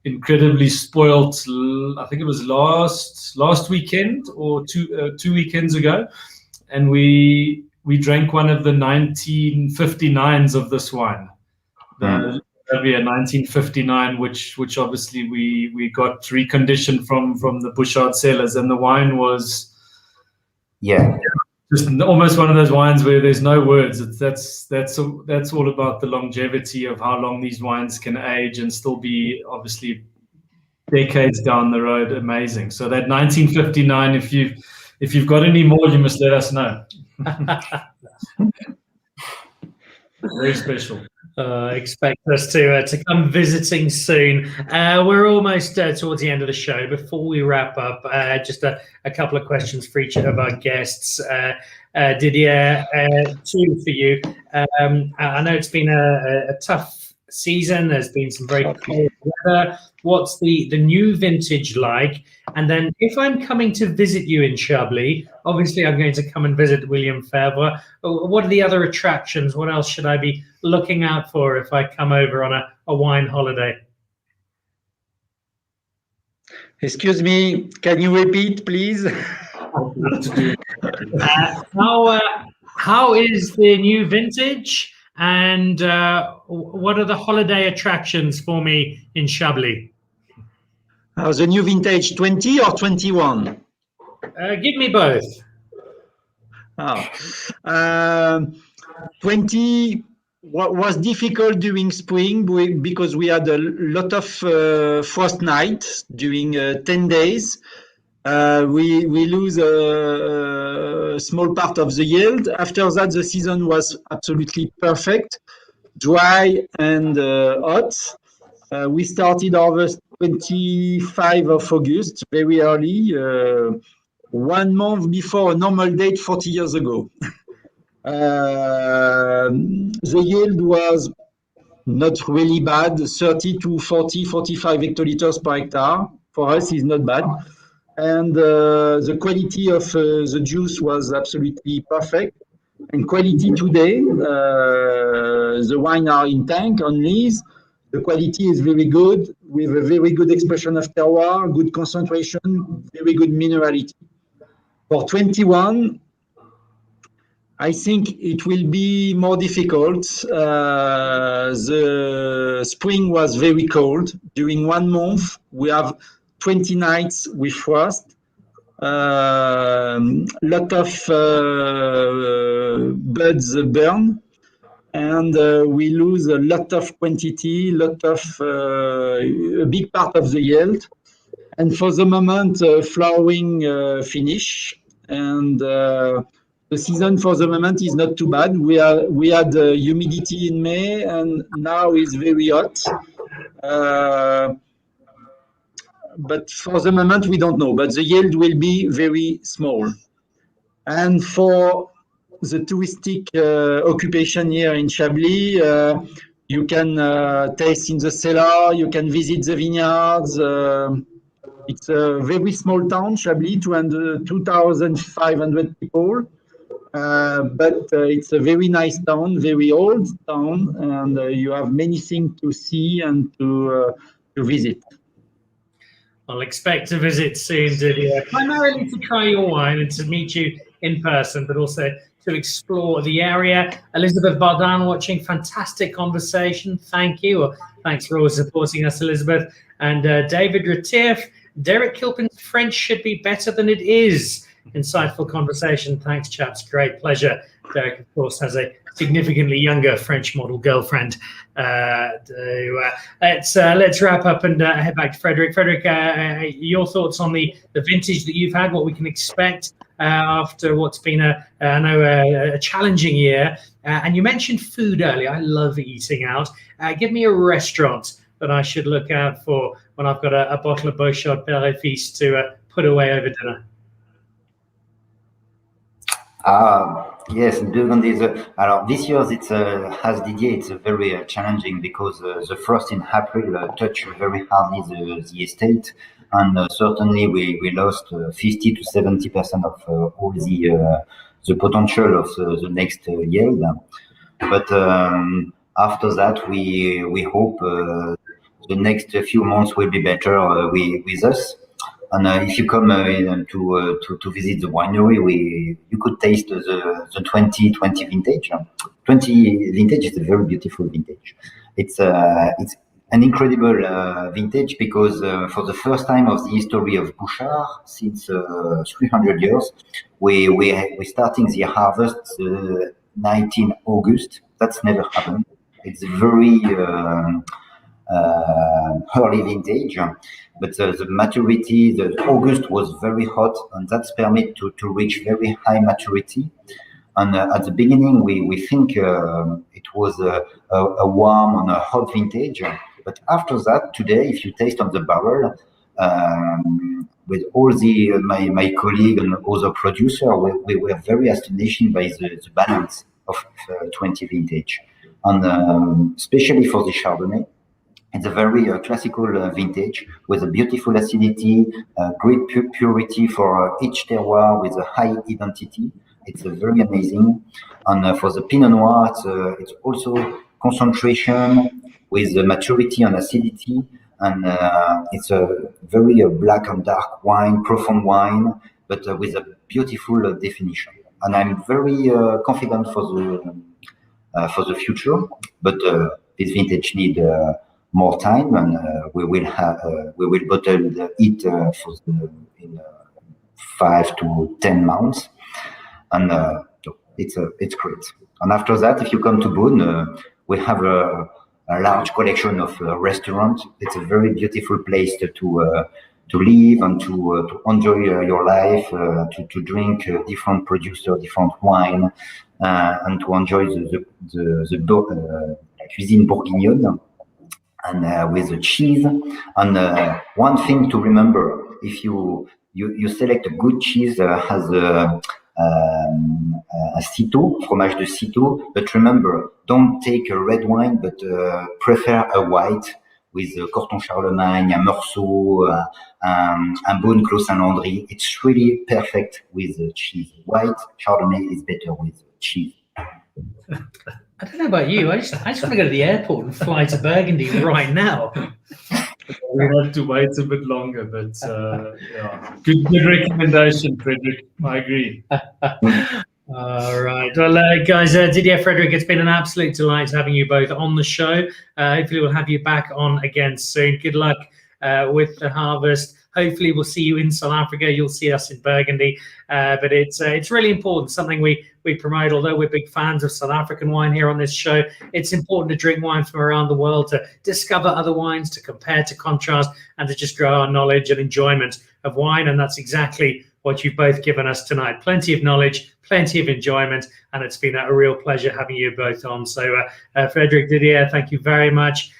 incredibly spoilt. I think it was last weekend or two weekends ago, and we drank one of the 1959s of this wine. The 1959, which obviously we got reconditioned from the Bouchard cellars, and the wine was just almost one of those wines where there's no words. That's all about the longevity of how long these wines can age and still be obviously decades down the road. Amazing. So that 1959, if you've got any more, you must let us know. Very special. Expect us to come visiting soon. We're almost towards the end of the show. Before we wrap up, just a couple of questions for each of our guests. Didier, two for you. I know it's been a tough season. There's been some very cold weather. What's the new vintage like? And then if I'm coming to visit you in Chablis, obviously I'm going to come and visit William Fèvre. What are the other attractions? What else should I be looking out for if I come over on a wine holiday? Excuse me, can you repeat, please? How is the new vintage? And what are the holiday attractions for me in Chablis? The new vintage 20 or 21? Give me both. 20 was difficult during spring because we had a lot of frost nights during 10 days. We lose a small part of the yield. After that, the season was absolutely perfect, dry and hot. We started harvest 25 of August, very early, 1 month before a normal date 40 years ago. The yield was not really bad, 30 to 40, 45 hectoliters per hectare. For us, is not bad. And the quality of the juice was absolutely perfect. And quality today, the wine are in tank on lees. The quality is very good, with a very good expression of terroir, good concentration, very good minerality. For 21, I think it will be more difficult. The spring was very cold. During 1 month, we have 20 nights with frost. Lot of buds burn, and we lose a lot of quantity, a big part of the yield. And for the moment, flowering finish, and the season for the moment is not too bad. We had humidity in May, and now it's very hot. But for the moment, we don't know. But the yield will be very small. And for the touristic occupation here in Chablis, you can taste in the cellar, you can visit the vineyards. It's a very small town, Chablis, 2,500 people. But it's a very nice town, very old town, and you have many things to see and to visit. I'll expect to visit soon, Didier, primarily to try your wine and to meet you in person, but also to explore the area. Elizabeth Bardin watching, fantastic conversation. Thank you. Well, thanks for always supporting us, Elizabeth. And David Retief, Derek Kilpin's French should be better than it is. Insightful conversation. Thanks, chaps. Great pleasure. Derek, of course, has a significantly younger French model girlfriend. Let's wrap up and head back to Frédéric. Frédéric, your thoughts on the vintage that you've had, what we can expect after what's been a challenging year. And you mentioned food earlier. I love eating out. Give me a restaurant that I should look out for when I've got a bottle of Bouchard Père et Fils to put away over dinner. Yes, in Burgundy. This year, it's as Didier, it's very challenging because the frost in April touched very hardly the estate, and certainly we lost 50 to 70% of all the potential of the next yield. But after that, we hope the next few months will be better with us. And if you come to visit the winery, you could taste the 2020 vintage. 20 vintage is a very beautiful vintage. It's an incredible vintage because for the first time of the history of Bouchard since 300 years, we're starting the harvest 19 August. That's never happened. It's very early vintage, but the maturity, the August was very hot, and that's permit to reach very high maturity. And at the beginning, we think it was a warm and a hot vintage, but after that, today, if you taste on the barrel, with all my colleague and other producer, we were very astonished by the balance of 20 vintage, and especially for the Chardonnay. It's a very classical vintage with a beautiful acidity, great purity for each terroir with a high identity. It's very amazing. And for the Pinot Noir, it's also concentration with maturity and acidity. And it's a very black and dark wine, profound wine, but with a beautiful definition. And I'm very confident for the future. But this vintage need more time, and we will bottle it in 5 to 10 months, and it's great. And after that, if you come to Beaune, we have a large collection of restaurants. It's a very beautiful place to live and to enjoy your life, to drink different producer, different wine, and to enjoy the cuisine bourguignonne. And with the cheese. And one thing to remember, if you select a good cheese has a Citeaux, fromage de Citeaux, but remember, don't take a red wine, but prefer a white with Corton Charlemagne, a Meursault, un Beaune Clos Saint-Landry. It's really perfect with cheese. White Chardonnay is better with cheese. I don't know about you. I just want to go to the airport and fly to Burgundy right now. We have to wait a bit longer, but yeah, good recommendation, Frédéric. I agree. All right. Well, guys, Didier, Frédéric, it's been an absolute delight having you both on the show. Hopefully we'll have you back on again soon. Good luck with the harvest. Hopefully we'll see you in South Africa. You'll see us in Burgundy. But it's really important, something we promote. Although we're big fans of South African wine here on this show, it's important to drink wine from around the world, to discover other wines, to compare, to contrast, and to just grow our knowledge and enjoyment of wine. And that's exactly what you've both given us tonight. Plenty of knowledge, plenty of enjoyment, and it's been a real pleasure having you both on. So Frédéric, Didier, thank you very much.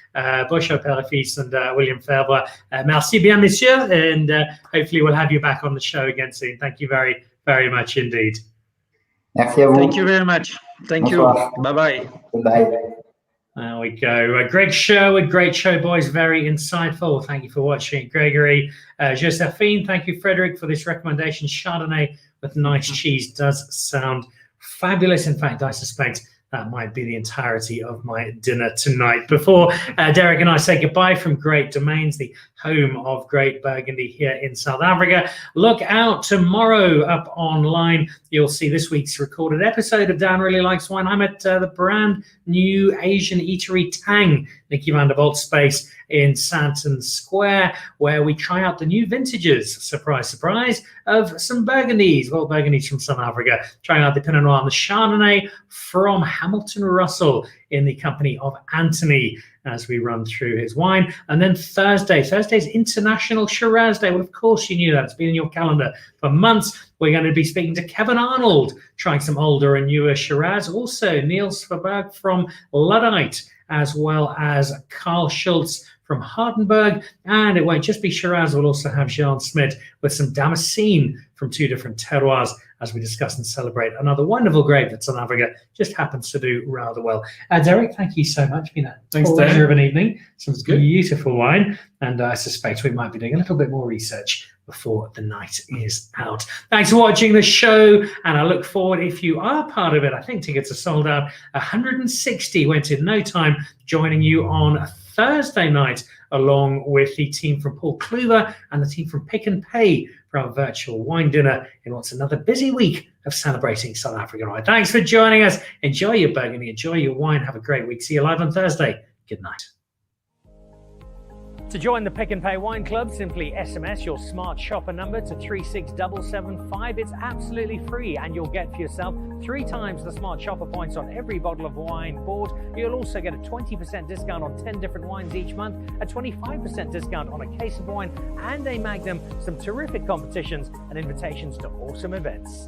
Bouchard, Père, and William Fèvre, merci bien, messieurs, and hopefully we'll have you back on the show again soon. Thank you very, very much indeed. Merci à vous. Thank you very much. Thank Bonsoir. you. Bye-bye. Bye. There we go. Great show, boys. Very insightful. Thank you for watching. Gregory, Josephine, thank you, Frédéric, for this recommendation. Chardonnay with nice cheese does sound fabulous. In fact, I suspect that might be the entirety of my dinner tonight. Before Derek and I say goodbye from Great Domains, the home of Great Burgundy here in South Africa, look out tomorrow up online. You'll see this week's recorded episode of Dan Really Likes Wine. I'm at the brand new Asian eatery Tang, Nicky van der Volt's space in Santon Square, where we try out the new vintages, surprise, surprise, of some Burgundies. Well, Burgundies from South Africa, trying out the Pinot Noir and the Chardonnay from Hamilton Russell in the company of Anthony as we run through his wine. And then Thursday's International Shiraz Day. Well, of course you knew that. It's been in your calendar for months. We're going to be speaking to Kevin Arnold, trying some older and newer Shiraz. Also, Niels Verberg from Luddite, as well as Carl Schultz from Hardenberg. And it won't just be Shiraz, we'll also have Jean Smit with some Damascene from two different terroirs as we discuss and celebrate another wonderful grape that South Africa just happens to do rather well. Derek, thank you so much. It's been a pleasure of an evening. Some beautiful wine, and I suspect we might be doing a little bit more research before the night is out. Thanks for watching the show, and I look forward, if you are part of it, I think tickets are sold out. 160 went in no time, joining you on Thursday night, along with the team from Paul Kluwer and the team from Pick and Pay for our virtual wine dinner in what's another busy week of celebrating South African wine. Thanks for joining us. Enjoy your Burgundy, enjoy your wine. Have a great week. See you live on Thursday. Good night. To join the Pick and Pay Wine Club, simply SMS your smart shopper number to 36775. It's absolutely free, and you'll get for yourself 3 times the smart shopper points on every bottle of wine bought. You'll also get a 20% discount on 10 different wines each month, a 25% discount on a case of wine, and a Magnum, some terrific competitions and invitations to awesome events.